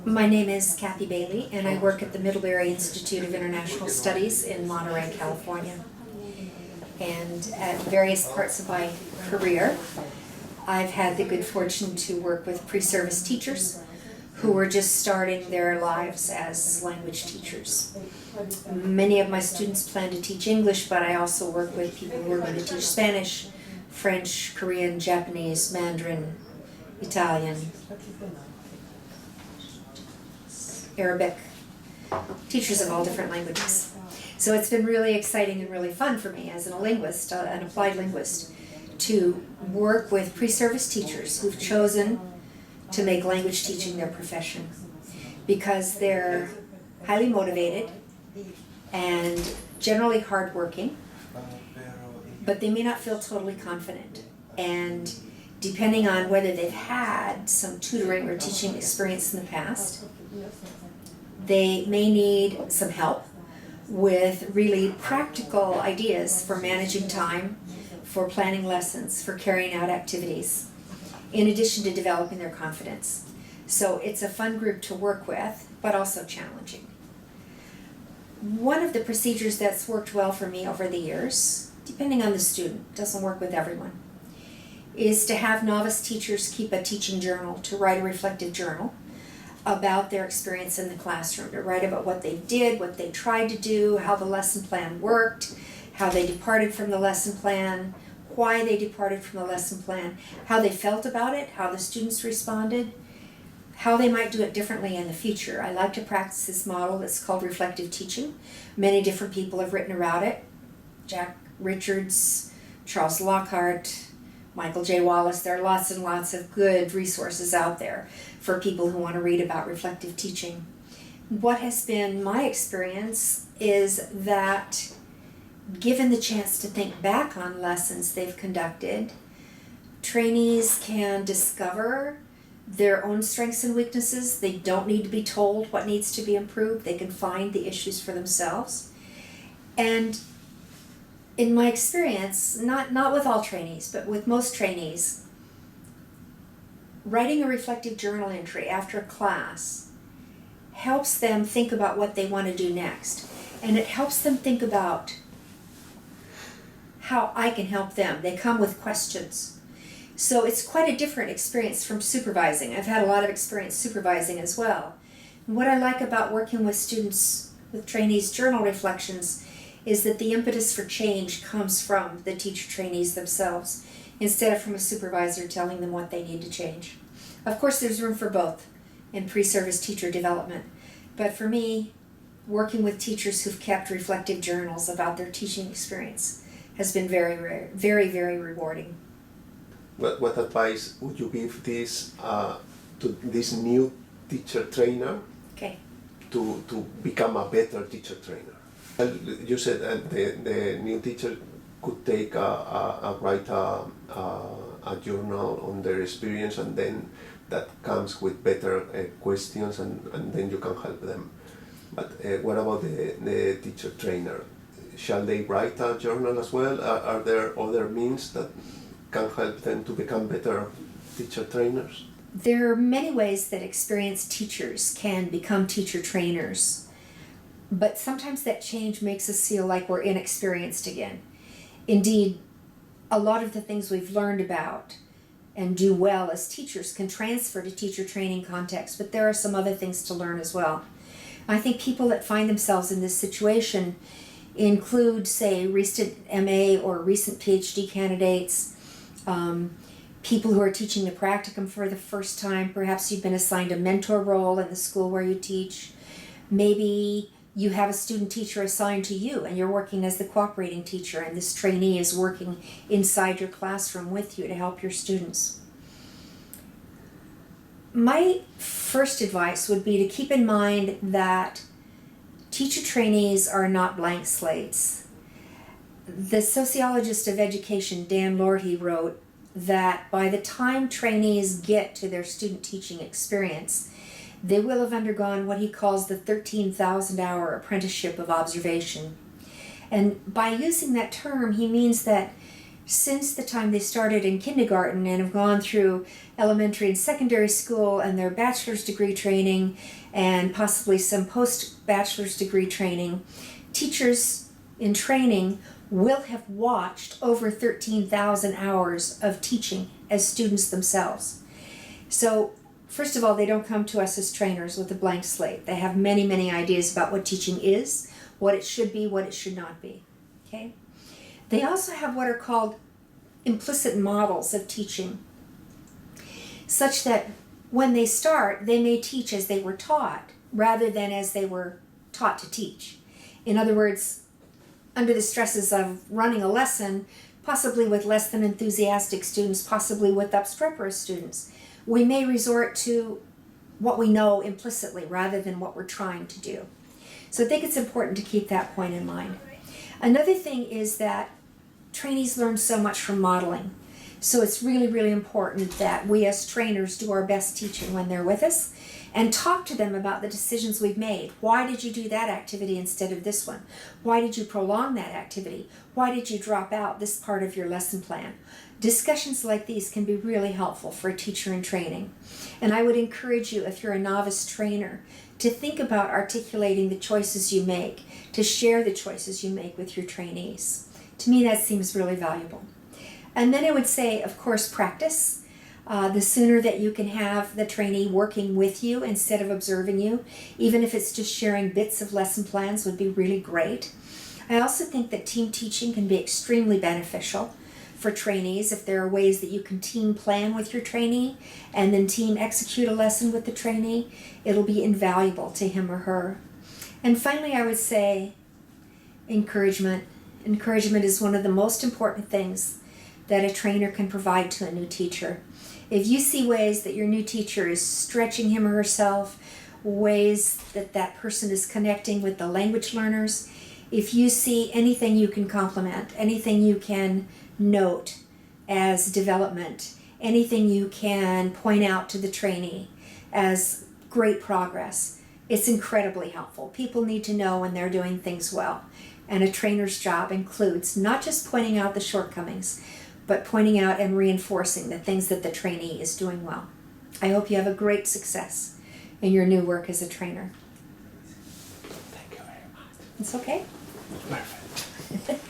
My name is Kathy Bailey, and I work at the Middlebury Institute of International Studies in Monterey, California. And at various parts of my career, I've had the good fortune to work with pre-service teachers who were just starting their lives as language teachers. Many of my students plan to teach English, but I also work with people who are going to teach Spanish, French, Korean, Japanese, Mandarin, Italian, Arabic, teachers of all different languages. So it's been really exciting and really fun for me as a linguist, an applied linguist, to work with pre-service teachers who've chosen to make language teaching their profession because they're highly motivated and generally hardworking, but they may not feel totally confident. And depending on whether they've had some tutoring or teaching experience in the past, they may need some help with really practical ideas for managing time, for planning lessons, for carrying out activities, in addition to developing their confidence. So it's a fun group to work with, but also challenging. One of the procedures that's worked well for me over the years, depending on the student, doesn't work with everyone, is to have novice teachers keep a teaching journal, to write a reflective journal about their experience in the classroom, to write about what they did, what they tried to do, how the lesson plan worked, how they departed from the lesson plan, why they departed from the lesson plan, how they felt about it, how the students responded, how they might do it differently in the future. I like to practice this model. It's called reflective teaching. Many different people have written about it. Jack Richards, Charles Lockhart, Michael J. Wallace. There are lots and lots of good resources out there for people who want to read about reflective teaching. What has been my experience is that given the chance to think back on lessons they've conducted, trainees can discover their own strengths and weaknesses. They don't need to be told what needs to be improved. They can find the issues for themselves. And in my experience, not with all trainees, but with most trainees, writing a reflective journal entry after a class helps them think about what they want to do next. And it helps them think about how I can help them. They come with questions. So it's quite a different experience from supervising. I've had a lot of experience supervising as well. And what I like about working with students, with trainees' journal reflections, is that the impetus for change comes from the teacher trainees themselves, instead of from a supervisor telling them what they need to change. Of course, there's room for both in pre-service teacher development. But for me, working with teachers who've kept reflective journals about their teaching experience has been very, very, very rewarding. What advice would you give to this new teacher trainer Okay. to become a better teacher trainer? Well, you said the new teacher could take write a journal on their experience, and then that comes with better questions, and then you can help them. But what about the teacher trainer? Shall they write a journal as well? Are there other means that can help them to become better teacher trainers? There are many ways that experienced teachers can become teacher trainers, but sometimes that change makes us feel like we're inexperienced again. Indeed, a lot of the things we've learned about and do well as teachers can transfer to teacher training context, but there are some other things to learn as well. I think people that find themselves in this situation include, say, recent MA or recent PhD candidates, people who are teaching the practicum for the first time. Perhaps you've been assigned a mentor role in the school where you teach. Maybe you have a student teacher assigned to you and you're working as the cooperating teacher, and this trainee is working inside your classroom with you to help your students. My first advice would be to keep in mind that teacher trainees are not blank slates. The sociologist of education, Dan Lorhe, wrote that by the time trainees get to their student teaching experience, they will have undergone what he calls the 13,000-hour apprenticeship of observation. And by using that term, he means that since the time they started in kindergarten and have gone through elementary and secondary school and their bachelor's degree training and possibly some post-bachelor's degree training, teachers in training will have watched over 13,000 hours of teaching as students themselves. So first of all, they don't come to us as trainers with a blank slate. They have many, many ideas about what teaching is, what it should be, what it should not be. Okay? They also have what are called implicit models of teaching, such that when they start, they may teach as they were taught rather than as they were taught to teach. In other words, under the stresses of running a lesson, possibly with less than enthusiastic students, possibly with obstreperous students, we may resort to what we know implicitly rather than what we're trying to do. So I think it's important to keep that point in mind. Another thing is that trainees learn so much from modeling. So it's really, really important that we as trainers do our best teaching when they're with us and talk to them about the decisions we've made. Why did you do that activity instead of this one? Why did you prolong that activity? Why did you drop out this part of your lesson plan? Discussions like these can be really helpful for a teacher in training. And I would encourage you, if you're a novice trainer, to think about articulating the choices you make, to share the choices you make with your trainees. To me, that seems really valuable. And then I would say, of course, practice. The sooner that you can have the trainee working with you instead of observing you, even if it's just sharing bits of lesson plans, would be really great. I also think that team teaching can be extremely beneficial for trainees if there are ways that you can team plan with your trainee and then team execute a lesson with the trainee. It'll be invaluable to him or her. And finally, I would say encouragement. Encouragement is one of the most important things that a trainer can provide to a new teacher. If you see ways that your new teacher is stretching him or herself, ways that that person is connecting with the language learners, if you see anything you can compliment, anything you can note as development, anything you can point out to the trainee as great progress, it's incredibly helpful. People need to know when they're doing things well. And a trainer's job includes not just pointing out the shortcomings, but pointing out and reinforcing the things that the trainee is doing well. I hope you have a great success in your new work as a trainer. Thank you very much. It's okay. Perfect.